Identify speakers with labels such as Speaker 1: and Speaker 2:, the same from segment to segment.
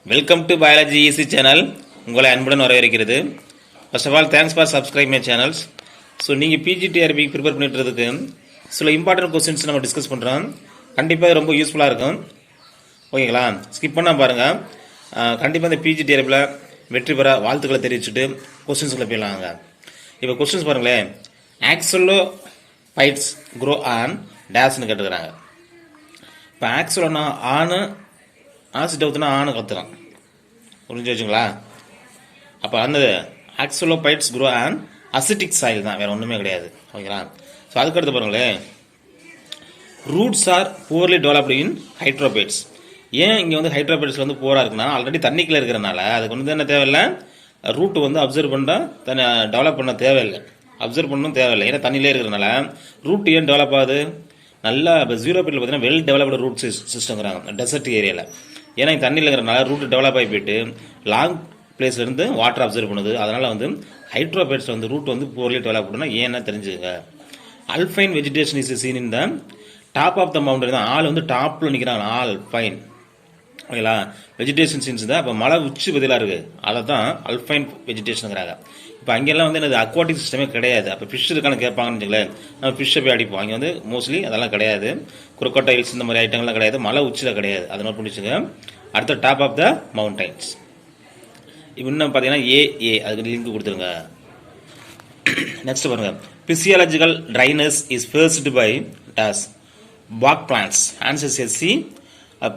Speaker 1: Welcome to Biology Easy channel. உங்களை அன்புடன் வரவேற்கிறது. First of all, thanks for subscribe my channels. So நீங்க PGTRB prepare பண்ணிட்டு சில இம்பார்ட்டன்ட் क्वेश्चंस நம்ம டிஸ்கஸ் பண்றோம். கண்டிப்பா ரொம்ப யூஸ்ஃபுல்லா இருக்கும். ஓகேங்களா? ஸ்கிப் பண்ணாம பாருங்க. கண்டிப்பா இந்த PGTRBல வெற்றி பெற வாழ்த்துக்களை தெரிவிச்சிட்டு क्वेश्चंस உள்ள போய்லாங்க. இப்போ क्वेश्चंस பாருங்களே. Axolotls grow on dash னு கேக்குறாங்க. இப்போ ஆக்சுவலா ஆணு ஆசிட் ஊற்றினா ஆணு கத்துறான் புரிஞ்சு வச்சுங்களா. அப்போ அந்த oxylophytes grow and acidic soil தான், வேறு ஒன்றுமே கிடையாது. ஓகேங்களா. ஸோ அதுக்கடுத்து பாருங்களேன், roots are poorly developed in hydrophytes. ஏன் இங்கே வந்து ஹைட்ரோபைட்ஸ் வந்து போராக இருக்குன்னா, ஆல்ரெடி தண்ணிக்குள்ளே இருக்கிறனால அதுக்கு வந்து என்ன தேவையில்லை, ரூட்டு வந்து அப்சர்வ் பண்ணால் டெவலப் பண்ண தேவையில்லை, அப்சர்வ் பண்ணணும் தேவையில்லை. ஏன்னா தண்ணியிலே இருக்கிறனால ரூட் ஏன் டெவலப் ஆகுது, நல்லா இப்போ ஜீரோ பீட்டில் பார்த்தீங்கன்னா வெல் டெவலப்டு ரூட் சிஸ்டம்ங்கிறாங்க டெசர்ட் ஏரியாவில். ஏன்னா தண்ணியில் இருக்கிறனால ரூட் டெவலப் ஆகி போயிட்டு லாங் பிளேஸ்லேருந்து வாட்டர் அப்சர்வ் பண்ணுது. அதனால் வந்து ஹைட்ரோபைட்ஸ் வந்து ரூட் வந்து போர்லி டெவலப் பண்ணால் ஏன்னா தெரிஞ்சுங்க. Alpine vegetation is seen in the top of the mountain தான். ஆள் வந்து டாப்பில் நிற்கிறாங்க, ஆல்பைன். ஓகேங்களா. வெஜிடேஷன் சீன்ஸ் தான். இப்போ மலை உச்சி பதிலாக இருக்குது, அதை தான் அல்பைன் வெஜிடேஷனுங்கிறாங்க. இப்போ அங்கெல்லாம் வந்து என்னது அக்வாட்டிக் சிஸ்டமே கிடையாது. அப்போ ஃபிஷ் இருக்கான்னு கேட்பாங்கன்னு வச்சுங்களேன், நம்ம ஃபிஷ்ஷை போய் அடிப்போம். அங்கே வந்து மோஸ்ட்லி அதெல்லாம் கிடையாது, குரோக்கோடைல்ஸ் இந்த மாதிரி ஐட்டங்கள்லாம் கிடையாது, மலை உச்சியில் கிடையாது. அதை நோட் பண்ணிச்சுங்க. அடுத்த டாப் ஆஃப் த மவுண்டைன்ஸ். இப்போ இன்னும் பார்த்தீங்கன்னா ஏ அதுக்கு லிங்க் கொடுத்துருங்க. நெக்ஸ்ட் பாருங்க, physiological dryness is first by டாஸ் பாக் பிளான்ஸ். Answer is C.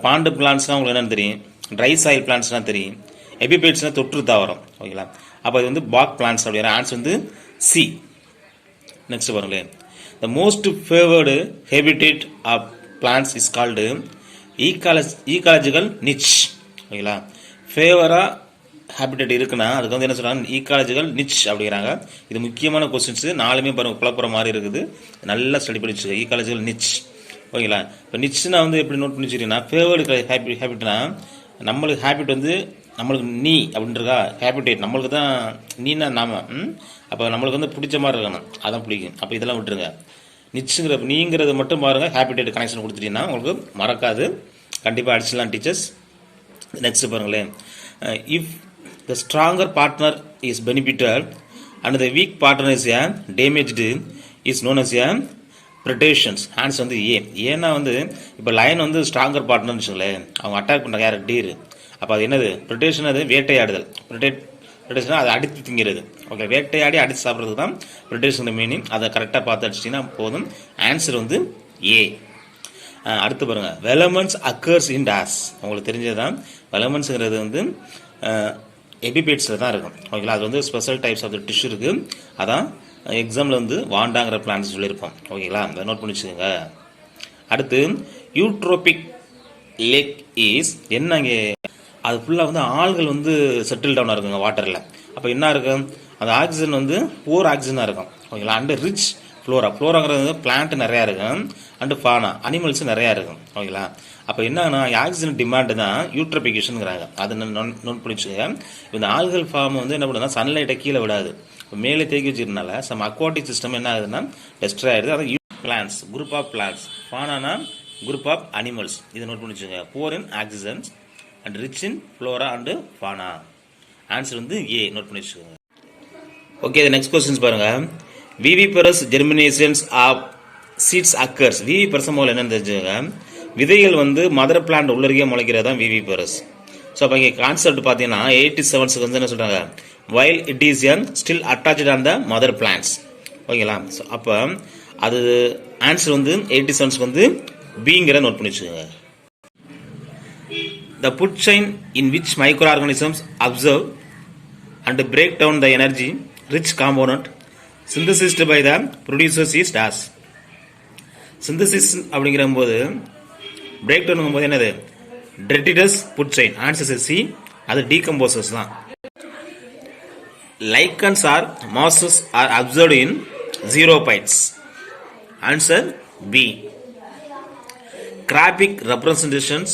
Speaker 1: பாண்டு பிளான்ஸ்னால் உங்களுக்கு என்னன்னு தெரியும், ட்ரை சாயில் பிளான்ஸ்னால் தெரியும், எபிபைட்ஸ்னால் தொற்று தாவரம். ஓகேங்களா. அப்போ அது வந்து பாக் பிளான்ஸ் அப்படிங்கிற ஆன்சர் வந்து சி. நெக்ஸ்ட் பாருங்களேன், the most favoured habitat of plants is called ecological niche. ஓகேங்களா. ஃபேவராக ஹேபிடேட் இருக்குன்னா அதுக்கு வந்து என்ன சொல்கிறாங்க, ஈகாலஜிக்கல் நிச் அப்படிங்கிறாங்க. இது முக்கியமான கொஸ்டின்ஸ், நாலுமே பாருங்க குழப்புற மாதிரி இருக்குது, நல்லா ஸ்டடி பண்ணி வச்சுக்க. Ecological niche. ஓகேங்களா. இப்போ நிச்னா வந்து எப்படி நோட் பண்ணி வச்சுக்கிட்டீங்கன்னா, ஃபேவர்டு ஹேபிட்னா நம்மளுக்கு ஹேபிட் வந்து நம்மளுக்கு நீ அப்படின்றக்கா ஹேபிடேட் நம்மளுக்கு தான் நீனா நாம. அப்போ நம்மளுக்கு வந்து பிடிச்ச மாதிரி இருக்கணும், அதான் பிடிக்கும். அப்போ இதெல்லாம் விட்டுருங்க. நிச்சுங்கிற நீங்கிறது மட்டும் பாருங்க, ஹேபிடேட் கனெக்ஷன் கொடுத்துட்டீங்கன்னா உங்களுக்கு மறக்காது, கண்டிப்பாக அடிச்சிடலாம் டீச்சர்ஸ். நெக்ஸ்ட் பாருங்களேன், if the stronger partner is benefited and the weak partner is a damaged is known as a predations. Answer வந்து ஏன்னா வந்து இப்போ லயன் வந்து ஸ்ட்ராங்கர் பார்ட்னர்னு வச்சுங்களேன், அவங்க அட்டாக் பண்ணுறாங்க யார், டீர். அப்போ அது என்னது, ப்ரிடேஷன், அது வேட்டையாடுதல். ப்ரிடேஷன் அது அடித்து திங்கிறது. ஓகே, வேட்டையாடி அடித்து சாப்பிட்றது தான் ப்ரிடேஷன் மீனிங். அதை கரெக்டாக பார்த்து அடிச்சிட்டிங்கன்னா போதும். ஆன்சர் வந்து ஏ. அடுத்து பாருங்கள், வெலமன்ஸ் அக்கர்ஸ் இன் டாஸ். உங்களுக்கு தெரிஞ்சது தான், வெலமன்ஸுங்கிறது வந்து எபிபேட்ஸில் தான் இருக்கும். ஓகேங்களா. அது வந்து special types of the tissue இருக்குது, அதான் எக்ஸாம்பிள் வந்து வாண்டாங்கிற பிளான்ஸ் சொல்லியிருப்போம். ஓகேங்களா. அதை நோட் பண்ணி வச்சுக்கோங்க. அடுத்து யூட்ரோபிக் லேக் இஸ் என்ன, இங்கே அது ஃபுல்லாக வந்து ஆள்கள் வந்து செட்டில் டவுனாக இருக்குங்க வாட்டரில். அப்போ என்ன இருக்கும், அந்த ஆக்சிஜன் வந்து போர் ஆக்சிஜனாக இருக்கும். ஓகேங்களா. அண்டு ரிச் ஃப்ளோராங்கிறது பிளான்ட் நிறையா இருக்கும், அண்டு ஃபானா அனிமல்ஸ் நிறையா இருக்கும். ஓகேங்களா. அப்போ என்னன்னா ஆக்சிஜன் டிமாண்டு தான் யூட்ரோபிகேஷனுங்கிறாங்க. அதை நோட் பண்ணி வச்சுக்கோங்க. இந்த ஆல்கல் ஃபார்ம் வந்து என்ன பண்ணுதுன்னா சன்லைட்டை கீழே விடாது, மேலே தேக்கி வச்சுக்கிறதுனால சம் அக்வாட்டிக் சிஸ்டம் என்ன ஆகுதுன்னா டெஸ்ட்ராய் ஆகிடுது. அதான் பிளான்ஸ், குரூப் ஆஃப் பிளான்ஸ், ஃபானானா குரூப் ஆஃப் அனிமல்ஸ். இதை நோட் பண்ணி வச்சுக்கோங்க. Poor in oxygens and rich in flora and fauna. Answer வந்து ஏ, நோட் பண்ணி வச்சுக்கோங்க. ஓகே, நெக்ஸ்ட் கொஸ்டின்ஸ் பாருங்க. Viviparous germinations of seeds occurs. Viviparous மூலம் என்னன்னு தெரிஞ்சுக்கோங்க, விதைகள் வந்து மதர் பிளான்ட் உள்ளருகே முளைக்கிறது தான் விவிபரஸ். ஸோ அப்போ இங்கே கான்செப்ட் பார்த்தீங்கன்னா 87 வந்து என்ன சொல்கிறாங்க, while it is still attached on the mother plants. ஓகேங்களா. ஸோ அப்போ அது ஆன்சர் வந்து 87 வந்து பிங்கிற நோட் பண்ணி வச்சுக்கோங்க. The food chain in which microorganisms observe and break down the energy rich component synthesized by the producers is dash. Synthesis அப்படிங்கிற போது பிரேக் டவுன் போது என்னது, detritus food chain. Answer C, அது டீகம்போசர்ஸ் தான். Lichens are mosses are observed in xerophytes. Answer B. Graphic representations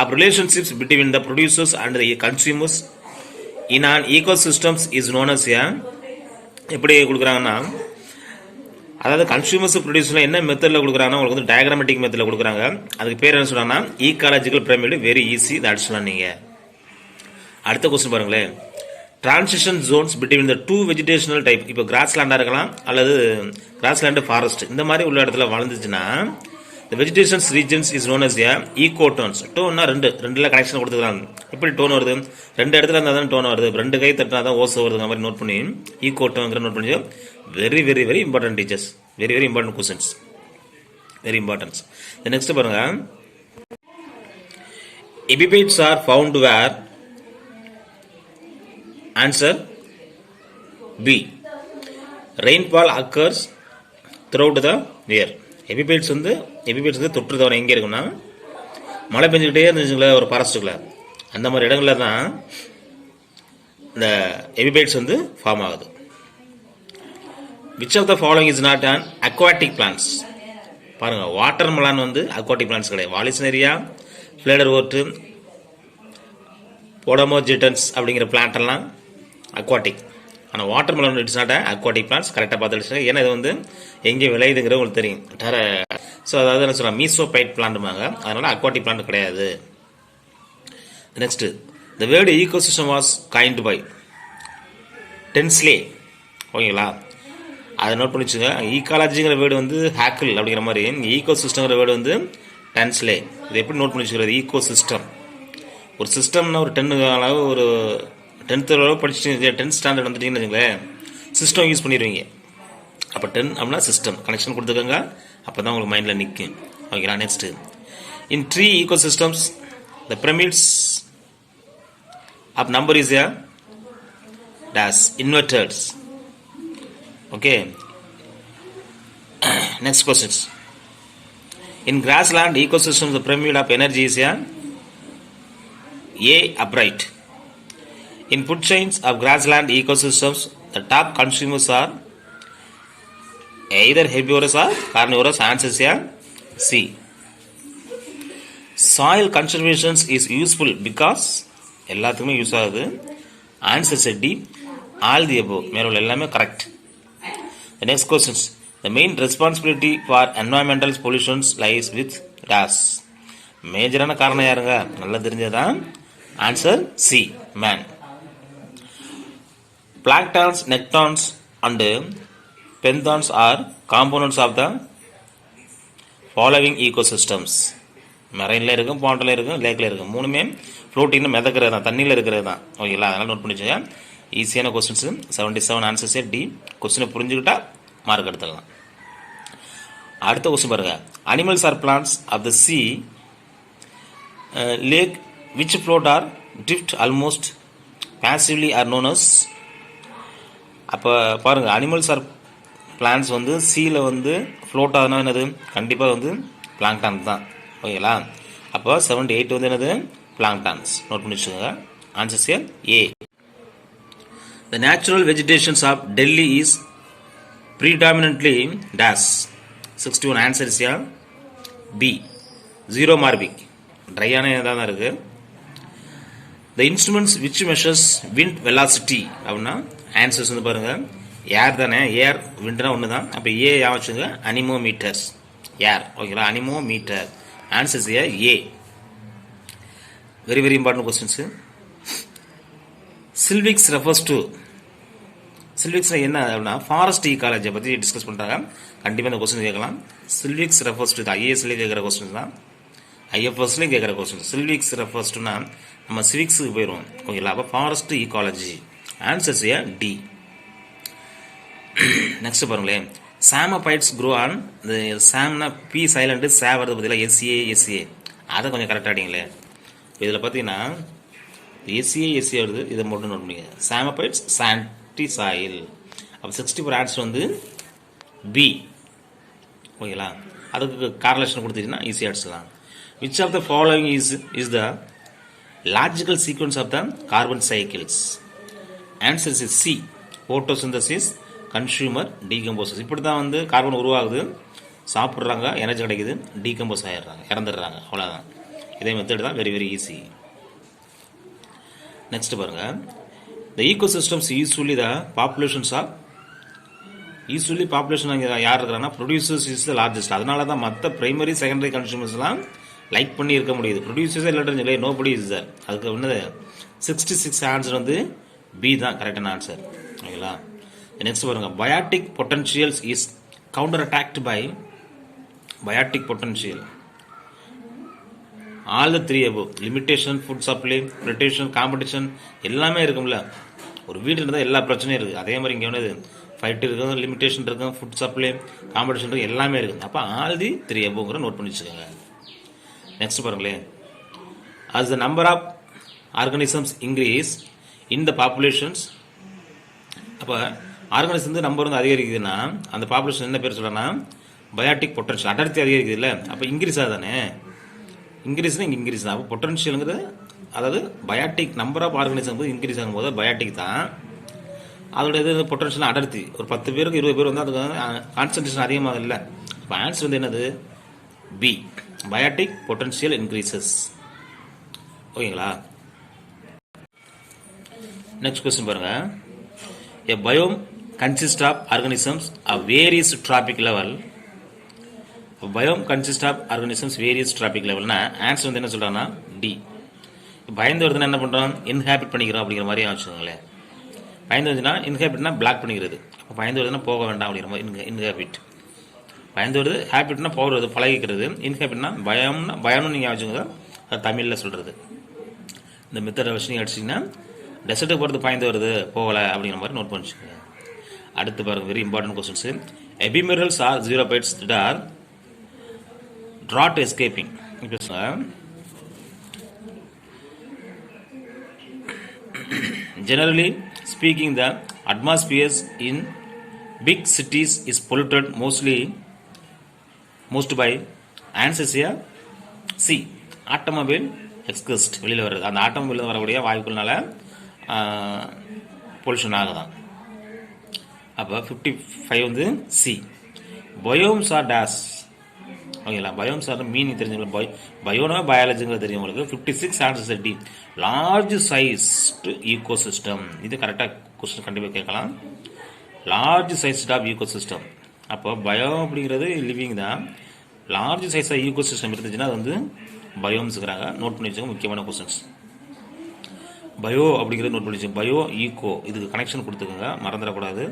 Speaker 1: of relationships between the producers and the consumers in an ecosystem is known as a, எப்படி கொடுக்குறாங்கன்னா அதாவது consumers ப்ரொடியூஸில் என்ன மெத்தடில் கொடுக்குறாங்கன்னா உங்களுக்கு வந்து டயக்ராமேட்டிக் மெத்தடில் கொடுக்குறாங்க. அதுக்கு பேர் என்ன சொல்கிறாங்கன்னா ஈகாலஜிக்கல் பிரமிடு. வெரி ஈஸி, இதை அடிச்சுலாம் நீங்கள். அடுத்த கொஸ்டின் பாருங்களேன். Transition zones between the two vegetational type. இப்போ கிராஸ்லேண்டாக இருக்கலாம் அல்லது கிராஸ்லேண்டு ஃபாரஸ்ட் இந்த மாதிரி உள்ள இடத்துல வளர்ந்துச்சுன்னா the vegetation regions is known as a ecotones. டோன்னா ரெண்டுல கனெக்ஷன் கொடுத்துக்கிறாங்க. எப்படி டோன் வருது? ரெண்டு இடத்துல இருந்தால் தான் டோன் வருது. ரெண்டு கை தட்டினா தான் ஓசை வருதுங்கிற மாதிரி நோட் பண்ணி ஈகோட்டோங்கிற நோட் பண்ணி. Very very very important teachers. Very very important questions. Very importance. Next பாருங்க. Epiphytes are found where? Answer B. Rainfall occurs throughout the year. Epiphytes வந்து தொற்று தவிர எங்கே இருக்குன்னா மழை பெஞ்சுக்கிட்டே இருந்துச்சுங்களா ஒரு ஃபாரஸ்ட்டுக்குள்ள, அந்த மாதிரி இடங்களில் தான் இந்த எபிபைட்ஸ் வந்து ஃபார்ம் ஆகுது. Which of the following is not an aquatic plants? பாருங்கள், வாட்டர் மெலான் வந்து அக்வாட்டிக் பிளான்ஸ் கிடையாது. வாலிஸ்னேரியா, ஃப்ளேடர் ஓட்டு, போடமோஜிட்டன்ஸ் அப்படிங்கிற பிளான்ட் எல்லாம் அக்வாட்டிக். ஆனால் watermelon it's not aquatic plants. கரெக்டாக பார்த்துட்டு, ஏன்னா இது வந்து எங்கே விளையுதுங்கிறது உங்களுக்கு தெரியும். ஸோ அதாவது என்ன சொல்லலாம், மீசோபைட் பிளான்ட்டுமாங்க. அதனால அக்வாட்டிக் பிளான்ட் கிடையாது. Next, the word ecosystem was coined by Tansley. ஓகேங்களா, அதை நோட் பண்ணி வச்சுங்க. ஈகாலஜிங்கிற வேர்டு வந்து ஹேக்கிள் அப்படிங்கிற மாதிரி, ஈகோசிஸ்டம்ங்கிற வேர்டு வந்து டென்ஸ்லே. இது எப்படி நோட் பண்ணி வச்சுக்கிறது? ஈகோசிஸ்டம் ஒரு சிஸ்டம்னா ஒரு 10 அளவு ஒரு 10th அளவு படிச்சுட்டு 10th ஸ்டாண்டர்ட் வந்துட்டீங்கன்னு வச்சுங்களேன், சிஸ்டம் யூஸ் பண்ணிடுவீங்க. அப்போ 10 அப்படின்னா சிஸ்டம் கனெக்ஷன் கொடுத்துக்கோங்க. அப்போ தான் உங்களுக்கு மைண்டில் நிற்கும். ஓகேங்களா. Next, in tree ecosystems the pyramids of number is a dash inverted. Okay. Next questions. In grassland ecosystem the pyramid of energy is A upright. In food chains of grassland ecosystems, the top consumers are either herbivorous or carnivorous. Answer is C. Soil conservation is useful because எல்லாத்துக்குமே use ஆகுது. Answer is D. All the above. மேலும் எல்லாமே correct. The next questions. The main responsibility for environmental pollutions lies with dash. மேஜரான காரணம் யாருங்க? நல்லா தெரிஞ்சதான். Answer C. Man. Planktons, nectons and penthons are components of the following ecosystems. மெரைனில் இருக்கும், பாண்டில் இருக்கும், லேக்கில் இருக்கும். மூணுமே ஃப்ளோட்டிங்னு மிதக்கிறது தான், தண்ணியில் இருக்கிறது தான். ஓகேங்களா. அதனால் நோட் பண்ணி வச்சுங்க. ஈஸியான கொஸ்டின்ஸ் 77 ஆன்சர்ஸே டி. கொஸ்டினை புரிஞ்சுக்கிட்டா மார்க் எடுத்துக்கலாம். அடுத்த கொஸ்டின் பாருங்க. Animals or plants of the sea lake which float or drift almost passively are known as. அப்போ பாருங்கள், அனிமல்ஸ் ஆர் பிளான்ட்ஸ் வந்து சீல வந்து ஃப்ளோட் ஆகுதுன்னா என்னது? கண்டிப்பாக வந்து பிளாங்டான் தான். ஓகேங்களா. அப்போ 78 வந்து என்னது? பிளாங்டான்ஸ். நோட் பண்ணி வச்சுக்கோங்க. Answers A. The natural vegetations of Delhi is predominantly dash. 61 answer is B. Xeromorphic. ட்ரையான தான் இருக்குது. The instruments which measures wind velocity அப்படின்னா ஆன்சர்ஸ் வந்து பாருங்கள், ஏர் தானே. ஏர் விண்ட்னா ஒன்று தான். அப்போ ஏ வச்சுங்க, அனிமோமீட்டர்ஸ். ஏர். ஓகேங்களா. Anemometer. Answers A. Very very important questions. Silvics refers to. சில்விக்ஸ்னா என்ன அப்படின்னா ஃபாரஸ்ட் ஈகாலஜியை பற்றி டிஸ்கஸ் பண்ணுறாங்க. கண்டிப்பாக இந்த கொஸ்டின் கேட்கலாம். சில்விக்ஸ் ரெஃபர்ஸ் டு ஐஏஎஸ்லேயும் கேட்குற கொஸ்டின் தான், ஐஎஃப்எஸ்லையும் கேட்குற கொஸ்டின். சில்விக்ஸ் ரெஃபர்ஸ் டுனா நம்ம சிவிக்ஸுக்கு போயிடுவோம். ஓகேங்களா. அப்போ forest ecology. Answers D. Next பாருங்களேன். Chamaephytes grow on. இந்த சாம்னா பி சைலண்ட், சே வரது பார்த்தீங்களா, எஸ்ஏ. அதை கொஞ்சம் கரெக்டாக அடிங்களே. இதில் பார்த்தீங்கன்னா எஸ்ஏ வருது. இதை மட்டும் நோட் பண்ணிங்க. சாமபைட்ஸ் சாண்டி சாயில். அப்போ 64 ஆன்சர் வந்து பி. ஓகேங்களா. அதுக்கு கார்லேஷன் கொடுத்துட்டீங்கன்னா ஈஸியாக அடிச்சிடலாம். Which of the following is the logical sequence of the carbon cycles. Answers is C. Photosynthesis, consumer, decomposes. இப்படி தான் வந்து கார்பன் உருவாகுது, சாப்பிட்றாங்க, எனர்ஜி கிடைக்குது, டீகம்போஸ் ஆகிடுறாங்க, இறந்துடுறாங்க. அவ்வளோதான். இதே மெத்தட் தான். Very very easy. நெக்ஸ்ட் பாருங்க. The ecosystems usefully the populations of usually population அங்கே யார் இருக்கிறாங்கன்னா ப்ரொடியூசர்ஸ் இஸ் த லார்ஜஸ்ட். அதனால தான் மற்ற பிரைமரி செகண்டரி கன்சூமர்ஸ்லாம் லைக் பண்ணி இருக்க முடியுது. ப்ரொடியூசர்ஸே இல்லாட்டி நோ படி இஸ் சார். அதுக்கு வந்து 66 ஆன்சர் வந்து பி தான் கரெக்டான ஆன்சர். ஓகேங்களா. நெக்ஸ்ட் பாருங்க, biotic potentials is counter attacked by biotic potential. All the three above. Limitation, food supply, rotation, competition எல்லாமே இருக்கும்ல. ஒரு வீடு இருந்தால் எல்லா பிரச்சனையும் இருக்குது. அதே மாதிரி இங்கே வந்து ஃபைட் இருக்கும், லிமிட்டேஷன் இருக்கும், ஃபுட் சப்ளை, காம்படிஷன் இருக்கும், எல்லாமே இருக்குது. அப்போ ஆல் தி த்ரீ அபவ்ங்கிற நோட் பண்ணி வச்சுக்கோங்க. நெக்ஸ்ட் பாருங்களேன், as the number of organisms increase in the populations. அப்போ ஆர்கனிசம் வந்து நம்பர் வந்து அதிகரிக்குதுன்னா அந்த பாப்புலேஷன் என்ன பேர் சொல்லனா பயாட்டிக் பொட்டன்ஷியல், அடர்த்தி அதிகரிக்குது இல்லை. அப்போ இன்க்ரீஸ் ஆகுதானே, இன்க்ரீஸ்னா இங்கே இன்க்ரீஸ் தான். அப்போ பொட்டன்ஷியலுங்கிறது அதாவது பயாட்டிக் நம்பர் ஆஃப் ஆர்கனிசம் வந்து இன்க்ரீஸ் ஆகும்போது பயாட்டிக் தான். அதோட இது பொட்டன்ஷியல் அடர்த்தி ஒரு 10 பேருக்கு 20 பேர் வந்து அதுக்கு கான்சன்ட்ரேஷன் அதிகமாக இல்லை. இப்போ ஆன்சர் வந்து என்னது பி, பயாட்டிக் பொட்டன்ஷியல் இன்க்ரீசஸ். ஓகேங்களா. நெக்ஸ்ட் கொஸ்டின் பாருங்க, a biome consists of organisms of various trophic level. A biome consists of organisms various trophic level. னா ஆன்சர் வந்து என்ன சொல்றாங்கன்னா டி. பயந்து வருதுன்னா என்ன பண்றோம், இன்ஹாபிட் பண்ணிக்கிறோம் அப்படிங்கிற மாதிரி வச்சுக்கோங்களேன். பயந்து வருதுன்னா இன்ஹாபிட்னா பிளாக் பண்ணிக்கிறது. அப்போ பயந்து வருதுன்னா போக வேண்டாம் அப்படிங்கிற மாதிரி இன்ஹாபிட். பயந்து வருது, ஹேபிட்னா போகிறது பழகிக்கிறது, இன்ஹாபிட்னா பயம்னு நீங்கள் வச்சுக்கோங்க. அது தமிழில் சொல்கிறது. இந்த மெத்தடை வச்சு நீங்கள் அடிச்சிங்கன்னா டெசர்ட்டுக்கு போகிறது பயந்து வருது போகலை அப்படிங்கிற மாதிரி நோட் பண்ணிச்சுக்கோங்க. அடுத்து பாருங்க, very important questions. Ephemerals are xerophytes that are drought escaping. Generally speaking, the atmospheres in big cities is polluted most by anesthesia. C, automobile exhaust வெளியில் வருது. அந்த ஆட்டோமொபைலில் வரக்கூடிய வாயுக்கள்னால பொல்யூஷன் ஆகுதான். அப்போ 55 வந்து சி. Biomes are dash. ஓகேங்களா. பயோம்ஸ் ஆர் மீனிங் தெரிஞ்சுங்களா, பயோனா பயாலஜிங்கிறது தெரியும் உங்களுக்கு. 56 answer D, large sized ecosystem. இது கரெக்டாக கொஸ்டின் கண்டிப்பாக கேட்கலாம். Large sized of ecosystem. அப்போ பயோ அப்படிங்கிறது லிவிங் தான். லார்ஜ் சைஸாக ஈகோசிஸ்டம் இருந்துச்சுன்னா அது வந்து பயோம்ஸுங்கிறாங்க. நோட் பண்ணி வச்சுக்கோங்க, முக்கியமான கொஸ்டின்ஸ். பயோ அப்படிங்கிறது நோட் பண்ணி வச்சுக்கோங்க. பயோ ஈகோ இதுக்கு கனெக்ஷன் கொடுத்துக்கோங்க, மறந்துடக்கூடாது.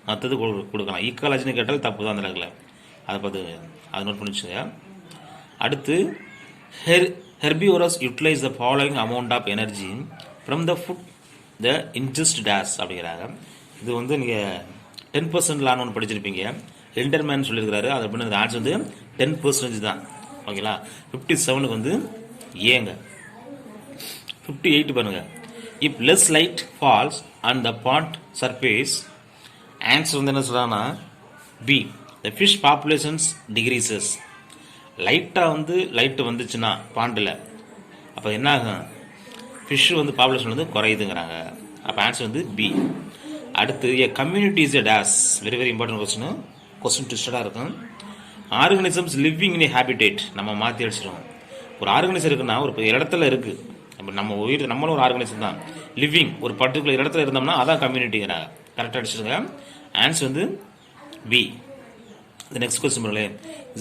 Speaker 1: மற்றது கொடுக்கலாம். ஈக்காலஜின்னு கேட்டால் தப்பு தான் அந்த இடத்துல. அதை பார்த்து அதை நோட் பண்ணி வச்சுக்கோங்க. அடுத்து herbivores utilize the following amount of energy from the food the ingest dash அப்படிங்கிறாங்க. இது வந்து நீங்கள் 10% லான்னு ஒன்று படிச்சிருப்பீங்க, எல்டர்மேன் சொல்லியிருக்கிறாரு. அது அப்படின்னு ஆன்சர் வந்து 10% தான். ஓகேங்களா. 57க்கு வந்து ஏங்க. 58 பாருங்க, if less light falls on the pond surface. Answer வந்து என்ன சொல்றாங்கன்னா B, the fish populations decreases. லைட்டாக வந்து லைட்டு வந்துச்சுன்னா பாண்டில் அப்போ என்ன ஆகும், ஃபிஷ் வந்து பாப்புலேஷன் வந்து குறையுதுங்கிறாங்க. அப்போ ஆன்சர் வந்து பி. அடுத்து a community is a dash. Very very important question ட்விஸ்டடாக இருக்கும். Organisms living in a habitat. நம்ம மாற்றி அடிச்சிடுவோம். ஒரு ஆர்கனிசம் இருக்குன்னா ஒரு இடத்துல இருக்குது. இப்போ நம்ம உயிர் நம்மளும் ஒரு ஆர்கனிசம் தான். லிவிங் ஒரு பர்டிகுலர் இடத்துல இருந்தோம்னா அதான் கம்யூனிட்டிங்கிறாங்க. கரெக்டாக அடிச்சிருங்க. ஆன்சர் வந்து பி. The next question பாருங்களே,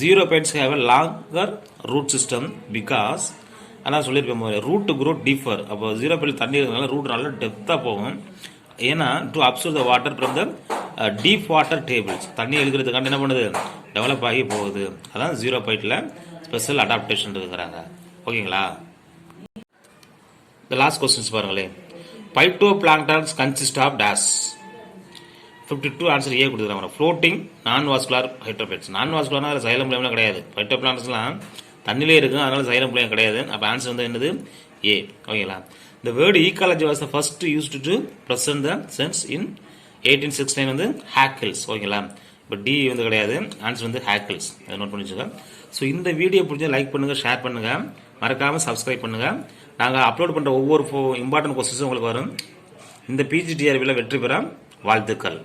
Speaker 1: ஜீரோபைட்ஸ் have a longer root system because அதான் சொல்லியிருப்பேன் ரூட் க்ரோ டீஃபர். அப்போ ஜீரோபைட் தண்ணி இருக்கிறதுனால ரூட் நல்லா டெப்த்தாக போகும். ஏன்னா to observe the water from the deep water tables. தண்ணி எழுக்கிறதுக்காண்டி என்ன பண்ணுது, டெவலப் ஆகி போகுது. அதான் ஜீரோபைட்டில் ஸ்பெஷல் அடாப்டேஷன் இருக்கிறாங்க. ஓகேங்களா. இந்த லாஸ்ட் கொஸ்டின்ஸ் பாருங்களே, phytoplanktons consist of days. 52 answer A கொடுத்துருக்காங்க. ஃப்ளோட்டிங் நான் வாஸ்குலர் ஹைட்ரோபைட்ஸ். நான் வாஸ்குலர்னா அதில் சைலம் பிளேம்லாம் கிடையாது. பைட்டோ பிளான்ட்ஸ்லாம் தண்ணிலே இருக்கும், அதனால சைலம் பிளேம் கிடையாது. அப்போ ஆன்சர் வந்து என்னது ஏ. ஓகேங்களா. The word ecology was the first used to present the sense in 1869 வந்து ஹேக்கிள்ஸ். ஓகேங்களா. இப்போ டி வந்து கிடையாது, ஆன்சர் வந்து ஹேக்கிள்ஸ். அதை நோட் பண்ணி வச்சுக்கோங்க. ஸோ இந்த வீடியோ பிடிச்சா லைக் பண்ணுங்கள், ஷேர் பண்ணுங்கள், மறக்காமல் சப்ஸ்கிரைப் பண்ணுங்கள். நாங்கள் அப்லோட் பண்ணுற ஒவ்வொரு இம்பார்ட்டன்ட் கொஸ்டின்ஸும் உங்களுக்கு வரும். இந்த பிஜிடிஆர்பியில் வெற்றி பெற வாழ்த்துக்கள்.